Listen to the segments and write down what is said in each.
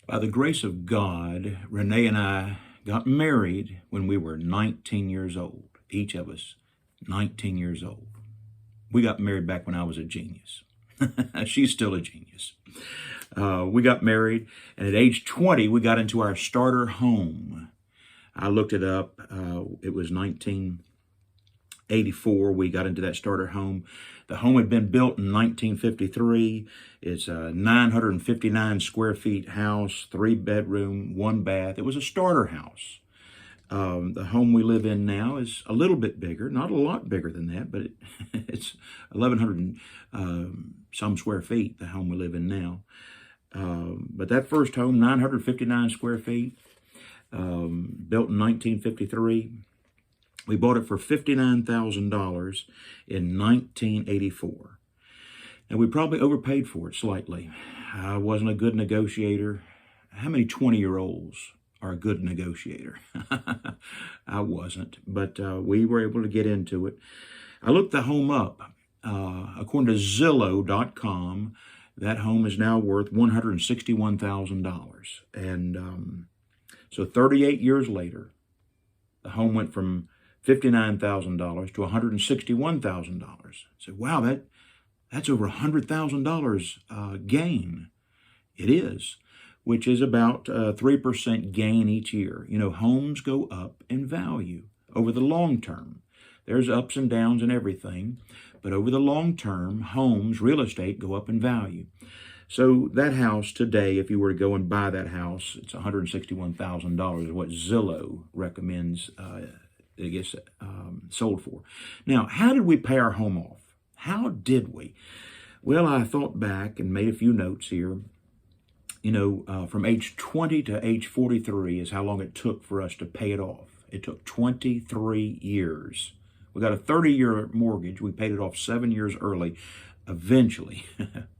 By the grace of God, Renee and I got married when we were 19 years old. Each of us, 19 years old. We got married back when I was a genius. She's still a genius. We got married, and at age 20, we got into our starter home. I looked it up. It was 1984. We got into that starter home. The home had been built in 1953. It's a 959 square feet house, 3-bedroom, 1 bath. It was a starter house. The home we live in now is a little bit bigger, not a lot bigger than that, but it's 1,100 some square feet, the home we live in now. But that first home, 959 square feet, built in 1953. We bought it for $59,000 in 1984. And we probably overpaid for it slightly. I wasn't a good negotiator. How many 20-year-olds are a good negotiator? I wasn't, but we were able to get into it. I looked the home up. According to Zillow.com, that home is now worth $161,000. And so 38 years later, the home went from $59,000 to $161,000. So, wow, that's over $100,000 gain. It is, which is about 3% gain each year. You know, homes go up in value over the long term. There's ups and downs and everything, but over the long term, homes, real estate go up in value. So that house today, if you were to go and buy that house, it's $161,000 is what Zillow recommends it gets sold for. Now, how did we pay our home off? How did we? Well, I thought back and made a few notes here. You know, from age 20 to age 43 is how long it took for us to pay it off. It took 23 years. We got a 30-year mortgage. We paid it off 7 years early. Eventually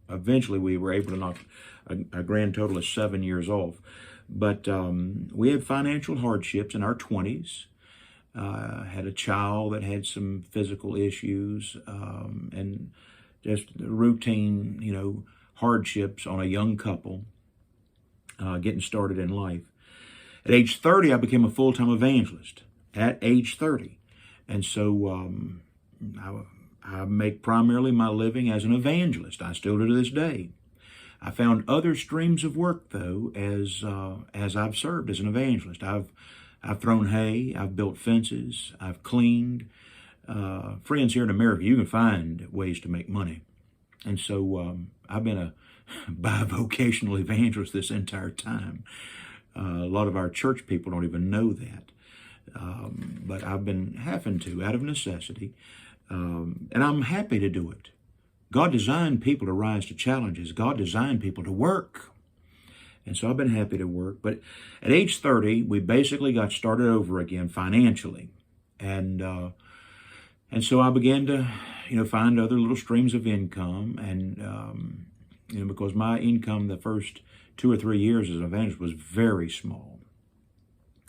we were able to knock a grand total of 7 years off. But we had financial hardships in our 20s. Had a child that had some physical issues and just routine, you know, hardships on a young couple getting started in life. At age 30, I became a full-time evangelist at age 30. And so I make primarily my living as an evangelist. I still do to this day. I found other streams of work, though, as I've served as an evangelist. I've thrown hay, I've built fences, I've cleaned. Friends, here in America, you can find ways to make money. And so I've been a bivocational evangelist this entire time. A lot of our church people don't even know that. But I've been having to, out of necessity. And I'm happy to do it. God designed people to rise to challenges. God designed people to work. And so I've been happy to work. But at age 30, we basically got started over again financially. And so I began to, find other little streams of income. And, because my income the first 2 or 3 years as an evangelist was very small.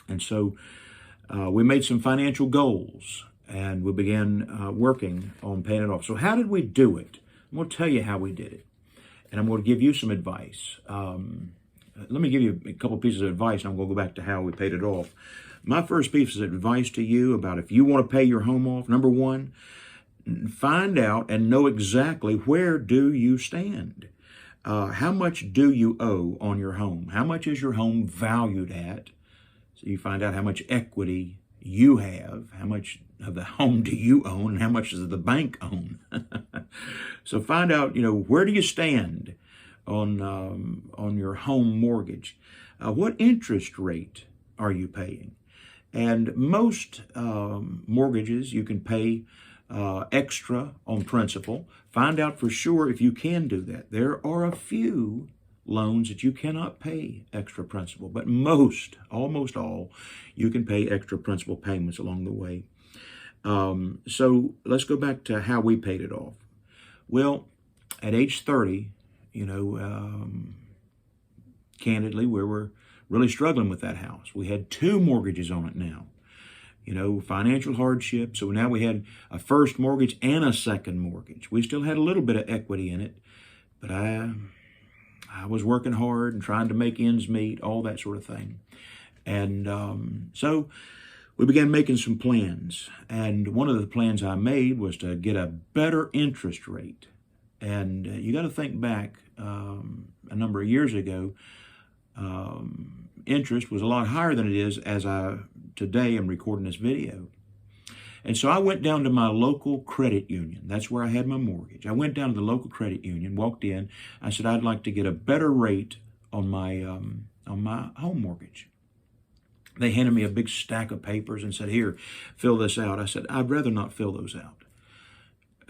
And so we made some financial goals and we began working on paying it off. So how did we do it? I'm going to tell you how we did it. And I'm going to give you some advice. Let me give you a couple pieces of advice, and I'm going to go back to how we paid it off. My first piece of advice to you about if you want to pay your home off, number one, find out and know exactly where do you stand. How much do you owe on your home? How much is your home valued at? So you find out how much equity you have, how much of the home do you own, and how much does the bank own. So find out, where do you stand on your home mortgage? What interest rate are you paying? And most mortgages you can pay extra on principal. Find out for sure if you can do that. There are a few loans that you cannot pay extra principal, but almost all, you can pay extra principal payments along the way. So let's go back to how we paid it off. Well, at age 30, candidly, we were really struggling with that house. We had 2 mortgages on it now. Financial hardship. So now we had a first mortgage and a second mortgage. We still had a little bit of equity in it, but I I was working hard and trying to make ends meet, all that sort of thing. And so we began making some plans. And one of the plans I made was to get a better interest rate. And you got to think back a number of years ago, interest was a lot higher than it is as I today am recording this video. And so I went down to my local credit union. That's where I had my mortgage. I went down to the local credit union, walked in. I said, I'd like to get a better rate on my home mortgage. They handed me a big stack of papers and said, here, fill this out. I said, I'd rather not fill those out.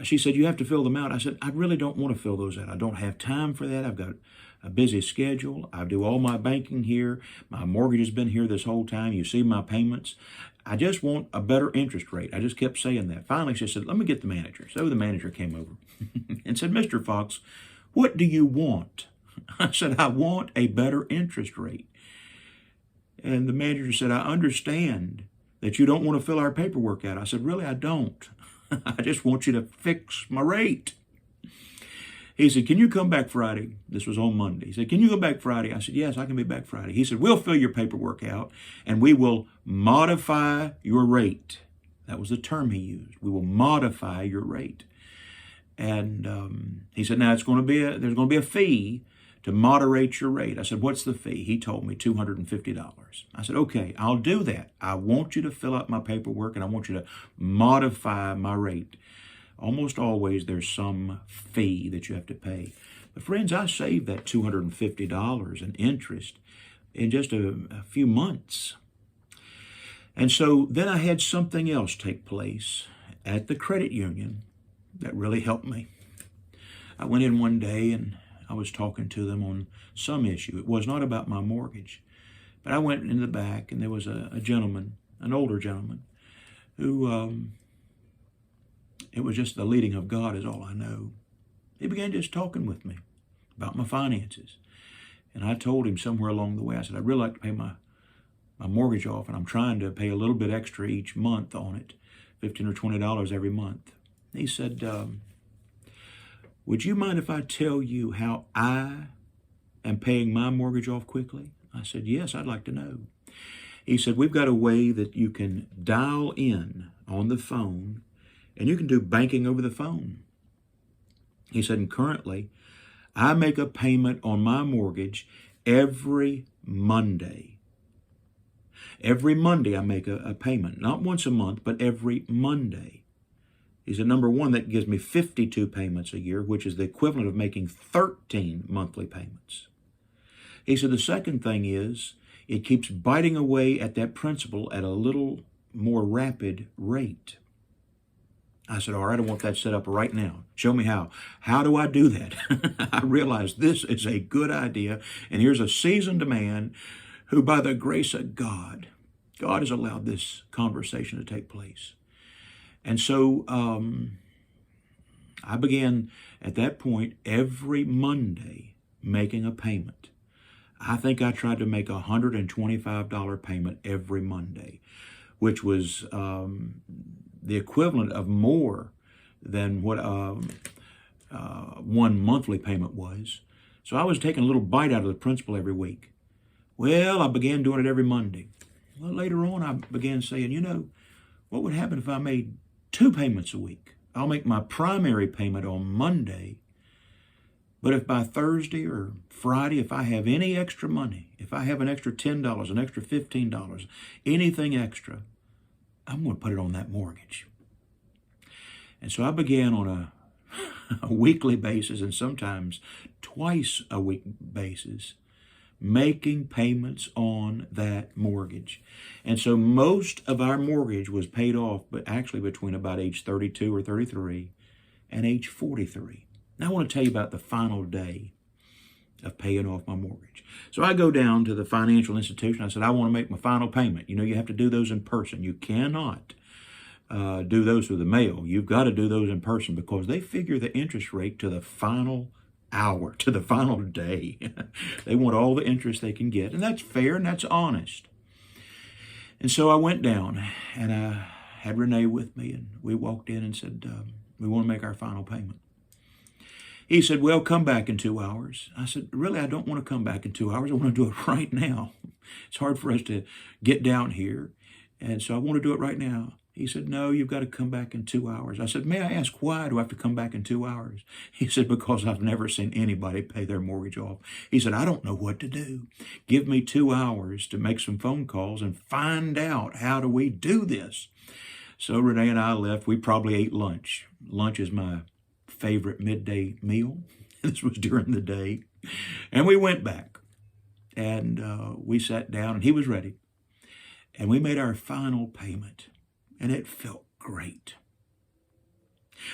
She said, you have to fill them out. I said, I really don't want to fill those out. I don't have time for that. I've got a busy schedule. I do all my banking here. My mortgage has been here this whole time. You see my payments. I just want a better interest rate. I just kept saying that. Finally, she said, let me get the manager. So the manager came over and said, Mr. Fox, what do you want? I said, I want a better interest rate. And the manager said, I understand that you don't want to fill our paperwork out. I said, really, I don't. I just want you to fix my rate. He said, can you come back Friday? This was on Monday. He said, can you go back Friday? I said, yes, I can be back Friday. He said, we'll fill your paperwork out and we will modify your rate. That was the term he used. We will modify your rate. And he said, now there's going to be a fee to moderate your rate. I said, what's the fee? He told me $250. I said, okay, I'll do that. I want you to fill out my paperwork and I want you to modify my rate. Almost always there's some fee that you have to pay. But friends, I saved that $250 in interest in just a few months. And so then I had something else take place at the credit union that really helped me. I went in one day and I was talking to them on some issue. It was not about my mortgage. But I went in the back and there was a gentleman, an older gentleman, who it was just the leading of God is all I know. He began just talking with me about my finances. And I told him somewhere along the way, I said, I'd really like to pay my mortgage off, and I'm trying to pay a little bit extra each month on it, $15 or $20 every month. He said, would you mind if I tell you how I am paying my mortgage off quickly? I said, yes, I'd like to know. He said, we've got a way that you can dial in on the phone and you can do banking over the phone. He said, and currently, I make a payment on my mortgage every Monday. Every Monday I make a payment, not once a month, but every Monday. He said, number one, that gives me 52 payments a year, which is the equivalent of making 13 monthly payments. He said, the second thing is, it keeps biting away at that principal at a little more rapid rate. I said, all right, I want that set up right now. Show me how. How do I do that? I realized this is a good idea. And here's a seasoned man who, by the grace of God has allowed this conversation to take place. And so I began at that point every Monday making a payment. I think I tried to make a $125 payment every Monday, which was the equivalent of more than what one monthly payment was. So I was taking a little bite out of the principal every week. Well, I began doing it every Monday. Well, later on, I began saying, you know, what would happen if I made 2 payments a week? I'll make my primary payment on Monday, but if by Thursday or Friday, if I have any extra money, if I have an extra $10, an extra $15, anything extra, I'm going to put it on that mortgage. And so I began on a weekly basis and sometimes twice a week basis making payments on that mortgage. And so most of our mortgage was paid off, but actually between about age 32 or 33 and age 43. Now I want to tell you about the final day of paying off my mortgage. So I go down to the financial institution. I said, I want to make my final payment. You know, you have to do those in person. You cannot do those through the mail. You've got to do those in person because they figure the interest rate to the final hour, to the final day. They want all the interest they can get, and that's fair and that's honest. And so I went down and I had Renee with me, and we walked in and said, we want to make our final payment. He said, well, come back in 2 hours. I said, really, I don't want to come back in 2 hours. I want to do it right now. It's hard for us to get down here. And so I want to do it right now. He said, no, you've got to come back in 2 hours. I said, may I ask, why do I have to come back in 2 hours? He said, because I've never seen anybody pay their mortgage off. He said, I don't know what to do. Give me 2 hours to make some phone calls and find out, how do we do this? So Renee and I left. We probably ate lunch. Lunch is my favorite midday meal. This was during the day. And we went back. And we sat down, and he was ready. And we made our final payment. And it felt great.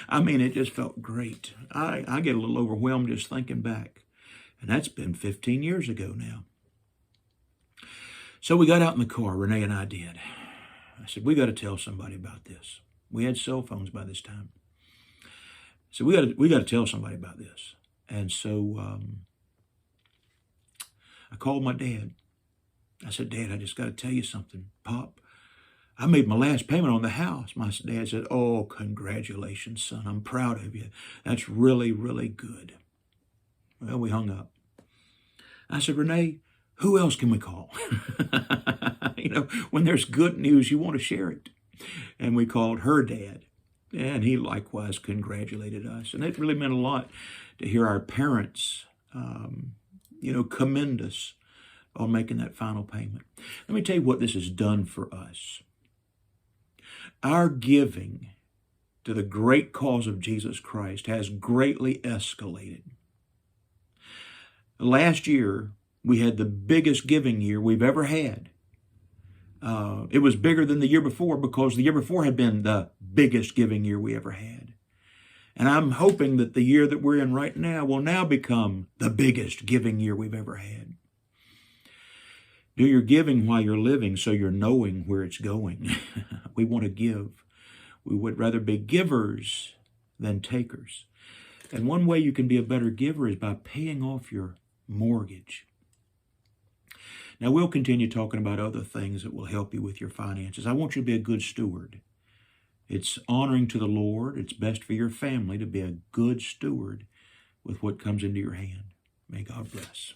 I mean, it just felt great. I get a little overwhelmed just thinking back. And that's been 15 years ago now. So we got out in the car, Renee and I did. I said, we got to tell somebody about this. We had cell phones by this time. So we got to tell somebody about this. And so I called my dad. I said, Dad, I just got to tell you something. Pop, I made my last payment on the house. My dad said, oh, congratulations, son. I'm proud of you. That's really, really good. Well, we hung up. I said, Renee, who else can we call? You know, when there's good news, you want to share it. And we called her dad. And he likewise congratulated us. And it really meant a lot to hear our parents, commend us on making that final payment. Let me tell you what this has done for us. Our giving to the great cause of Jesus Christ has greatly escalated. Last year, we had the biggest giving year we've ever had. It was bigger than the year before because the year before had been the biggest giving year we ever had. And I'm hoping that the year that we're in right now will now become the biggest giving year we've ever had. Do your giving while you're living so you're knowing where it's going. We want to give. We would rather be givers than takers. And one way you can be a better giver is by paying off your mortgage. Now, we'll continue talking about other things that will help you with your finances. I want you to be a good steward. It's honoring to the Lord. It's best for your family to be a good steward with what comes into your hand. May God bless.